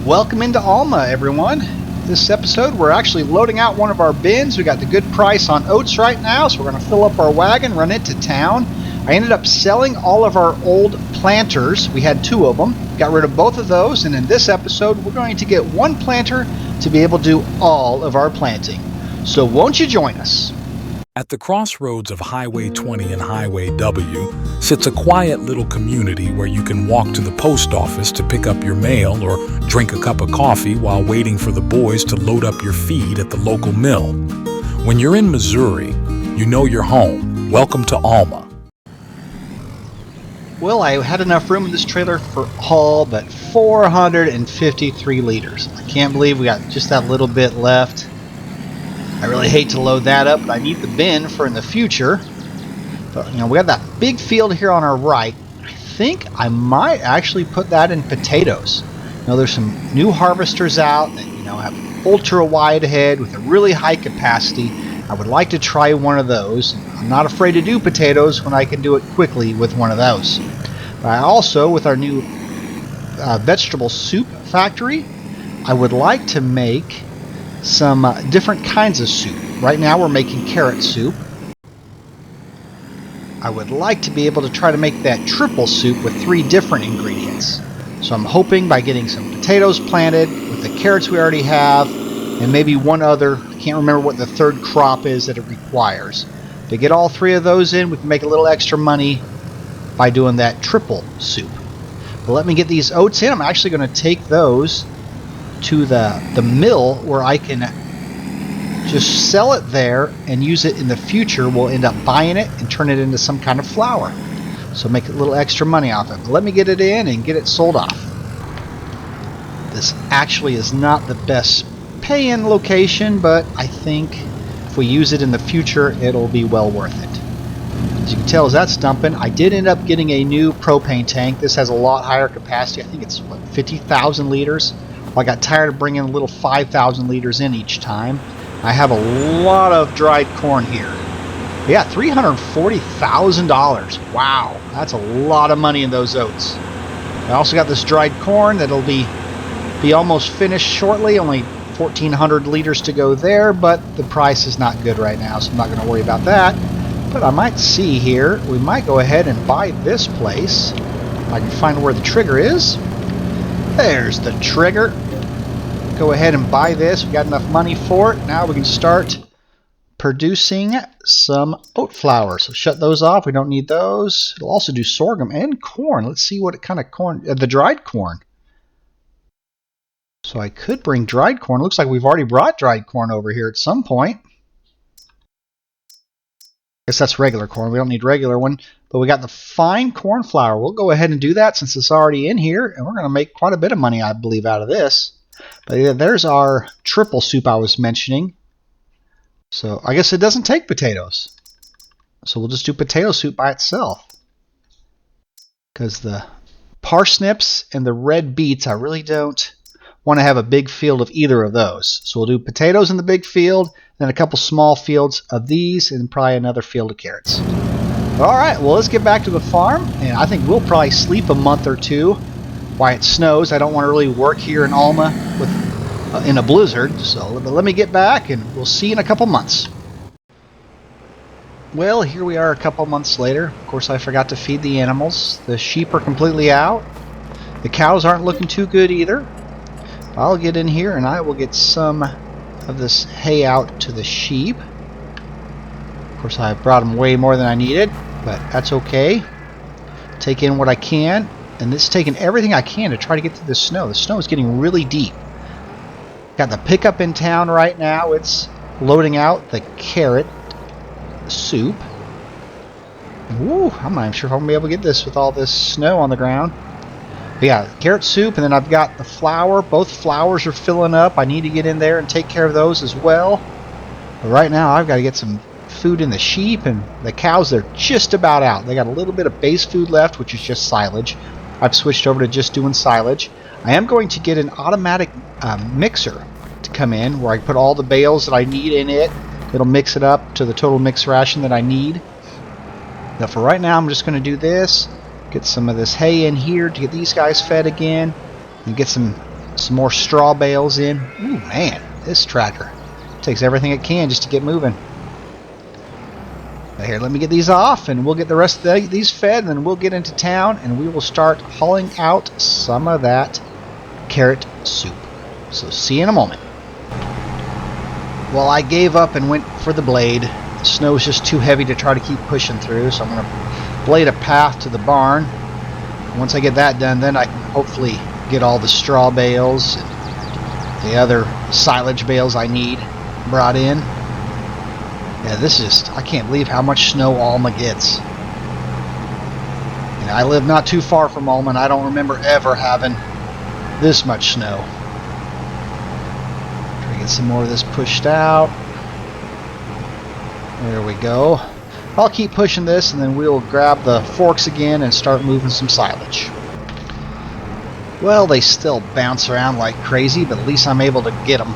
Welcome into Alma, everyone. This episode, we're actually loading out one of our bins. We got the good price on oats right now, so we're going to fill up our wagon, run it to town. I ended up selling all of our old planters. We had two of them. Got rid of both of those, and in this episode, we're going to get one planter to be able to do all of our planting. So won't you join us? At the crossroads of Highway 20 and Highway W sits a quiet little community where you can walk to the post office to pick up your mail or drink a cup of coffee while waiting for the boys to load up your feed at the local mill. When you're in Missouri, you know you're home. Welcome to Alma. Well, I had enough room in this trailer for all but 453 liters. I can't believe we got just that little bit left. I really hate to load that up, but I need the bin for in the future. But, we got that big field here on our right. I think I might actually put that in potatoes. There's some new harvesters out that, have ultra wide head with a really high capacity. I would like to try one of those. I'm not afraid to do potatoes when I can do it quickly with one of those. But I also, with our new vegetable soup factory, I would like to make some different kinds of soup. Right now we're making carrot soup. I would like to be able to try to make that triple soup with 3 different ingredients. So I'm hoping by getting some potatoes planted with the carrots we already have and maybe one other, I can't remember what the third crop is that it requires. To get all 3 of those in, we can make a little extra money by doing that triple soup. But let me get these oats in. I'm actually going to take those to the mill where I can just sell it there and use it in the future. We'll end up buying it and turn it into some kind of flour, so make a little extra money off it. But let me get it in and get it sold off. This actually is not the best pay-in location, but I think if we use it in the future, it'll be well worth it. As you can tell as that's dumping, I did end up getting a new propane tank. This has a lot higher capacity. I think it's 50,000 liters. I got tired of bringing a little 5,000 liters in each time. I have a lot of dried corn here. Yeah, $340,000. Wow, that's a lot of money in those oats. I also got this dried corn that'll be almost finished shortly. Only 1,400 liters to go there, but the price is not good right now, so I'm not going to worry about that. But I might see here, we might go ahead and buy this place. If I can find where the trigger is. There's the trigger. Go ahead and buy this. We got enough money for it. Now we can start producing some oat flour. So shut those off. We don't need those. It'll also do sorghum and corn. Let's see what kind of corn. The dried corn. So I could bring dried corn. Looks like we've already brought dried corn over here at some point. Guess that's regular corn. We don't need regular one. But we got the fine corn flour. We'll go ahead and do that since it's already in here. And we're going to make quite a bit of money, I believe, out of this. But yeah, there's our triple soup I was mentioning. So I guess it doesn't take potatoes. So we'll just do potato soup by itself. Because the parsnips and the red beets, I really don't want to have a big field of either of those. So we'll do potatoes in the big field, then a couple small fields of these, and probably another field of carrots. Alright, well, let's get back to the farm, and I think we'll probably sleep a month or two while it snows. I don't want to really work here in Alma in a blizzard, so let me get back, and we'll see you in a couple months. Well, here we are a couple months later. Of course, I forgot to feed the animals. The sheep are completely out. The cows aren't looking too good either. I'll get in here, and I will get some of this hay out to the sheep. Of course, I brought them way more than I needed, but that's okay. Take in what I can, and this is taking everything I can to try to get through the snow. The snow is getting really deep. Got the pickup in town right now. It's loading out the carrot soup. Woo, I'm not even sure if I'm going to be able to get this with all this snow on the ground. But yeah, carrot soup, and then I've got the flour. Both flours are filling up. I need to get in there and take care of those as well. But right now, I've got to get some food in the sheep, and the cows, they're just about out. They got a little bit of base food left, which is just silage. I've switched over to just doing silage. I am going to get an automatic mixer to come in where I put all the bales that I need in it. It'll mix it up to the total mix ration that I need. Now for right now, I'm just going to do this. Get some of this hay in here to get these guys fed again, and get some some more straw bales in. Ooh, man, this tractor takes everything it can just to get moving. But here, let me get these off, and we'll get the rest of these fed, and then we'll get into town, and we will start hauling out some of that carrot soup. So see you in a moment. Well, I gave up and went for the blade. The snow is just too heavy to try to keep pushing through, so I'm going to blade a path to the barn. Once I get that done, then I can hopefully get all the straw bales and the other silage bales I need brought in. Yeah, this is just, I can't believe how much snow Alma gets. And I live not too far from Alma, and I don't remember ever having this much snow. Try to get some more of this pushed out. There we go. I'll keep pushing this, and then we'll grab the forks again and start moving some silage. Well, they still bounce around like crazy, but at least I'm able to get them.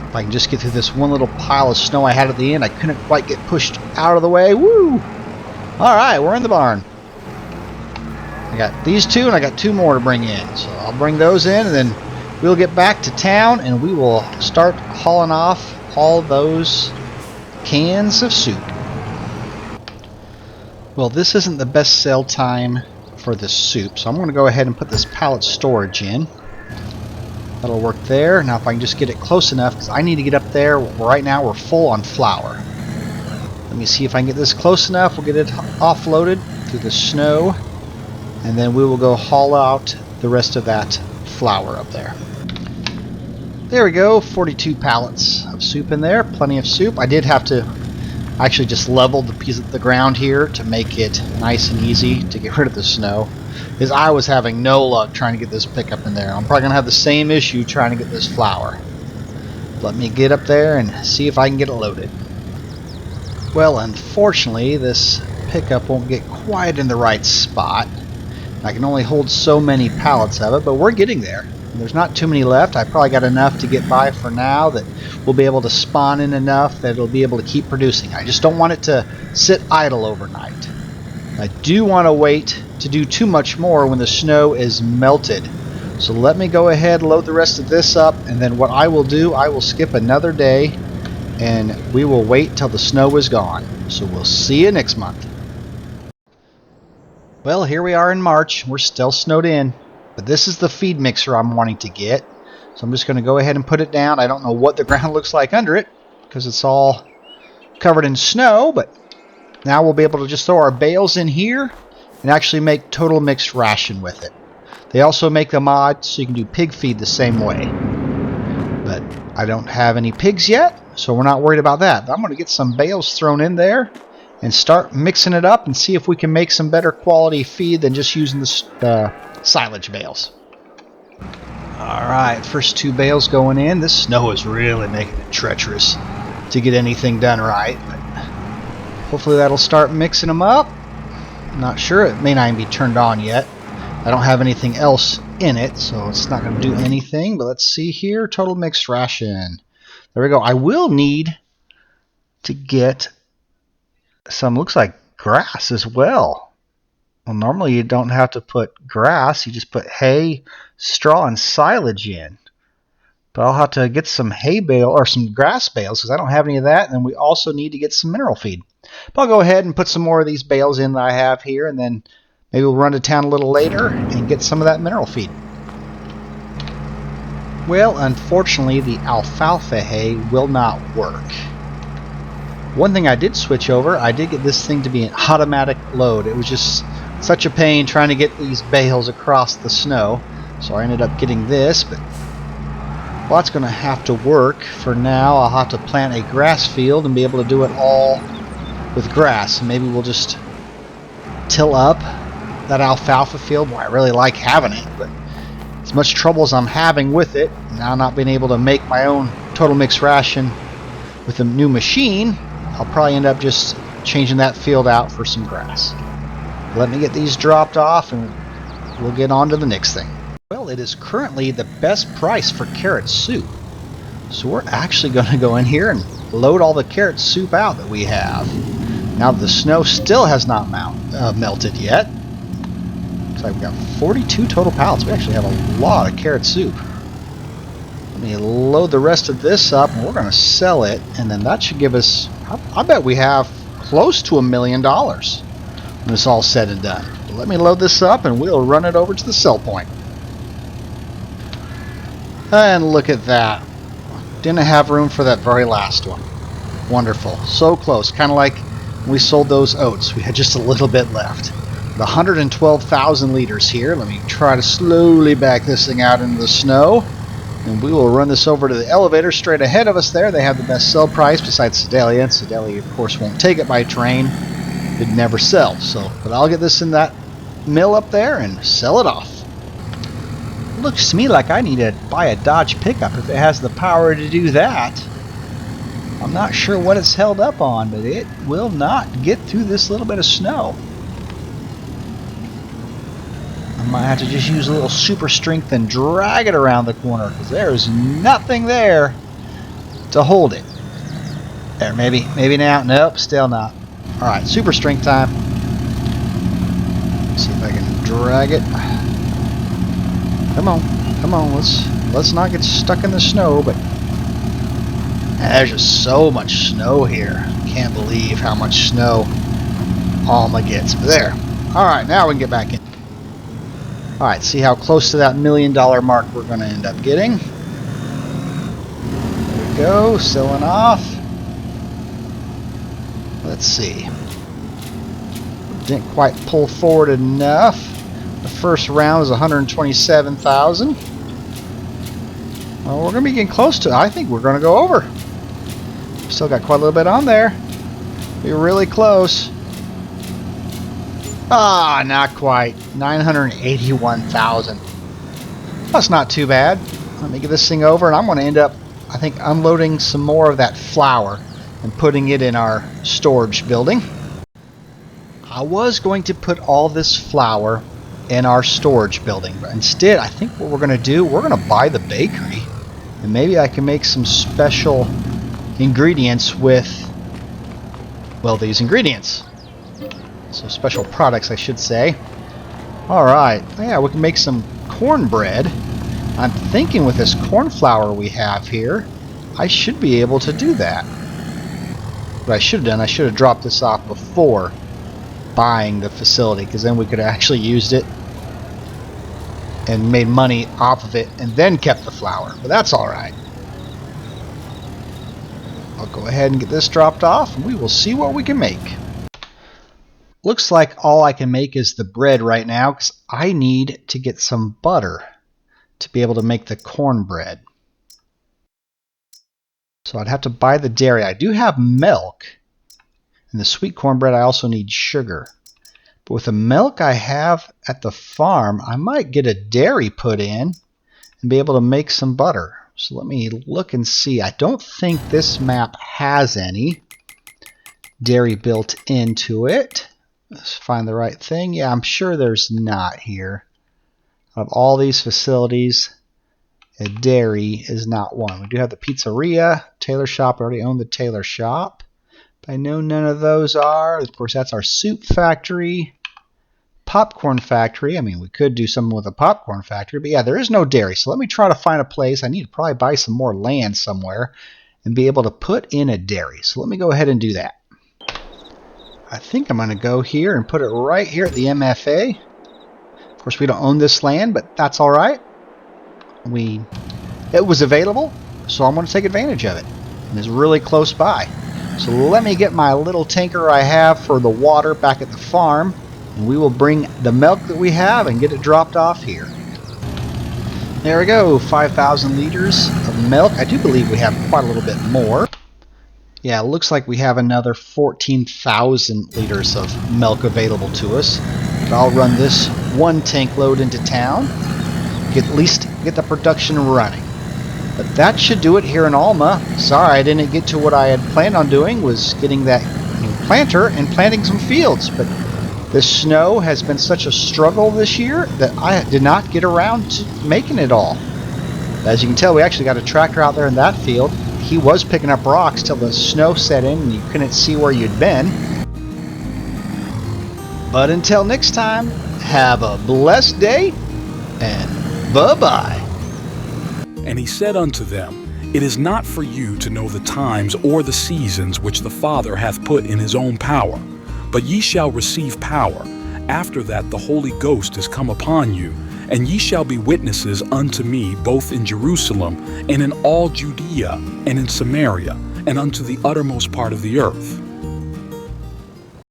If I can just get through this one little pile of snow I had at the end, I couldn't quite get pushed out of the way. Woo! Alright, we're in the barn. I got these two, and I got two more to bring in. So I'll bring those in, and then we'll get back to town, and we will start hauling off all those cans of soup. Well, this isn't the best sale time for this soup, so I'm going to go ahead and put this pallet storage in. That'll work there. Now if I can just get it close enough, because I need to get up there. Right now we're full on flour. Let me see if I can get this close enough. We'll get it offloaded through the snow, and then we will go haul out the rest of that flour up there. There we go, 42 pallets of soup in there, plenty of soup. I did have to actually just level the piece of the ground here to make it nice and easy to get rid of the snow, because I was having no luck trying to get this pickup in there. I'm probably going to have the same issue trying to get this flour. Let me get up there and see if I can get it loaded. Well, unfortunately, this pickup won't get quite in the right spot. I can only hold so many pallets of it, but we're getting there. There's not too many left. I probably got enough to get by for now that we'll be able to spawn in enough that it'll be able to keep producing. I just don't want it to sit idle overnight. I do want to wait to do too much more when the snow is melted. So let me go ahead, load the rest of this up, and then what I will do, I will skip another day and we will wait till the snow is gone. So we'll see you next month. Well, here we are in March. We're still snowed in. But this is the feed mixer I'm wanting to get. So I'm just going to go ahead and put it down. I don't know what the ground looks like under it because it's all covered in snow. But now we'll be able to just throw our bales in here and actually make total mixed ration with it. They also make the mod so you can do pig feed the same way. But I don't have any pigs yet, so we're not worried about that. But I'm going to get some bales thrown in there and start mixing it up and see if we can make some better quality feed than just using the silage bales. Alright, first two bales going in. This snow is really making it treacherous to get anything done right, but hopefully that'll start mixing them up. I'm not sure, it may not even be turned on yet. I don't have anything else in it, so it's not going to do anything, but let's see here. Total mixed ration. There we go. I will need to get some, looks like grass as well. Well, normally you don't have to put grass, you just put hay, straw, and silage in. But I'll have to get some hay bale or some grass bales because I don't have any of that, and then we also need to get some mineral feed. But I'll go ahead and put some more of these bales in that I have here, and then maybe we'll run to town a little later and get some of that mineral feed. Well, unfortunately, the alfalfa hay will not work. One thing I did switch over, I did get this thing to be an automatic load. It was just such a pain trying to get these bales across the snow. So I ended up getting this, but well, that's going to have to work. For now, I'll have to plant a grass field and be able to do it all with grass. And maybe we'll just till up that alfalfa field. Well, I really like having it, but as much trouble as I'm having with it, now not being able to make my own total mixed ration with the new machine, I'll probably end up just changing that field out for some grass. Let me get these dropped off and we'll get on to the next thing. Well, it is currently the best price for carrot soup. So we're actually going to go in here and load all the carrot soup out that we have. Now the snow still has not melted yet. Looks like we got 42 total pallets. We actually have a lot of carrot soup. Let me load the rest of this up, and we're going to sell it, and then that should give us, I bet we have close to $1 million when it's all said and done. But let me load this up, and we'll run it over to the sell point. And look at that. Didn't have room for that very last one. Wonderful. So close. Kind of like when we sold those oats. We had just a little bit left. The 112,000 liters here. Let me try to slowly back this thing out into the snow. And we will run this over to the elevator straight ahead of us there. They have the best sell price besides Sedalia. And Sedalia, of course, won't take it by train. It'd never sell. But I'll get this in that mill up there and sell it off. It looks to me like I need to buy a Dodge pickup if it has the power to do that. I'm not sure what it's held up on, but it will not get through this little bit of snow. I might have to just use a little super strength and drag it around the corner because there's nothing there to hold it. There, maybe now. Nope, still not. Alright, super strength time. Let's see if I can drag it. Come on, let's not get stuck in the snow, but there's just so much snow here. Can't believe how much snow Alma gets. But there. Alright, now we can get back in. Alright, see how close to that $1 million mark we're going to end up getting. There we go, selling off. Let's see. Didn't quite pull forward enough. The first round was 127,000. Well, we're going to be getting close to it. I think we're going to go over. Still got quite a little bit on there. We're really close. Ah, not quite. 981,000. That's not too bad. Let me get this thing over, and I'm going to end up, I think, unloading some more of that flour and putting it in our storage building. I was going to put all this flour in our storage building, but instead, I think what we're going to do, we're going to buy the bakery, and maybe I can make some special ingredients with, well, these ingredients. So special products, I should say. Alright, yeah, we can make some cornbread. I'm thinking with this corn flour we have here, I should be able to do that. What I should have done, I should have dropped this off before buying the facility, because then we could have actually used it and made money off of it and then kept the flour. But that's alright. I'll go ahead and get this dropped off, and we will see what we can make. Looks like all I can make is the bread right now, because I need to get some butter to be able to make the cornbread. So I'd have to buy the dairy. I do have milk. And the sweet cornbread, I also need sugar. But with the milk I have at the farm, I might get a dairy put in and be able to make some butter. So let me look and see. I don't think this map has any dairy built into it. Let's find the right thing. Yeah, I'm sure there's not here. Out of all these facilities, a dairy is not one. We do have the pizzeria, tailor shop. I already own the tailor shop. But I know none of those are. Of course, that's our soup factory. Popcorn factory. I mean, we could do something with a popcorn factory. But yeah, there is no dairy. So let me try to find a place. I need to probably buy some more land somewhere and be able to put in a dairy. So let me go ahead and do that. I think I'm going to go here and put it right here at the MFA. Of course, we don't own this land, but that's all right. It was available, so I'm going to take advantage of it. And it's really close by. So let me get my little tanker I have for the water back at the farm, and we will bring the milk that we have and get it dropped off here. There we go, 5,000 liters of milk. I do believe we have quite a little bit more. Yeah, it looks like we have another 14,000 liters of milk available to us. But I'll run this one tank load into town, at least get the production running. But that should do it here in Alma. Sorry I didn't get to what I had planned on doing, was getting that new planter and planting some fields. But the snow has been such a struggle this year that I did not get around to making it all. As you can tell, we actually got a tractor out there in that field. He was picking up rocks till the snow set in and you couldn't see where you'd been. But until next time, Have a blessed day, and bye-bye. And he said unto them, It is not for you to know the times or the seasons which the Father hath put in his own power, but ye shall receive power. After that the Holy Ghost is come upon you, and ye shall be witnesses unto me both in Jerusalem and in all Judea and in Samaria and unto the uttermost part of the earth.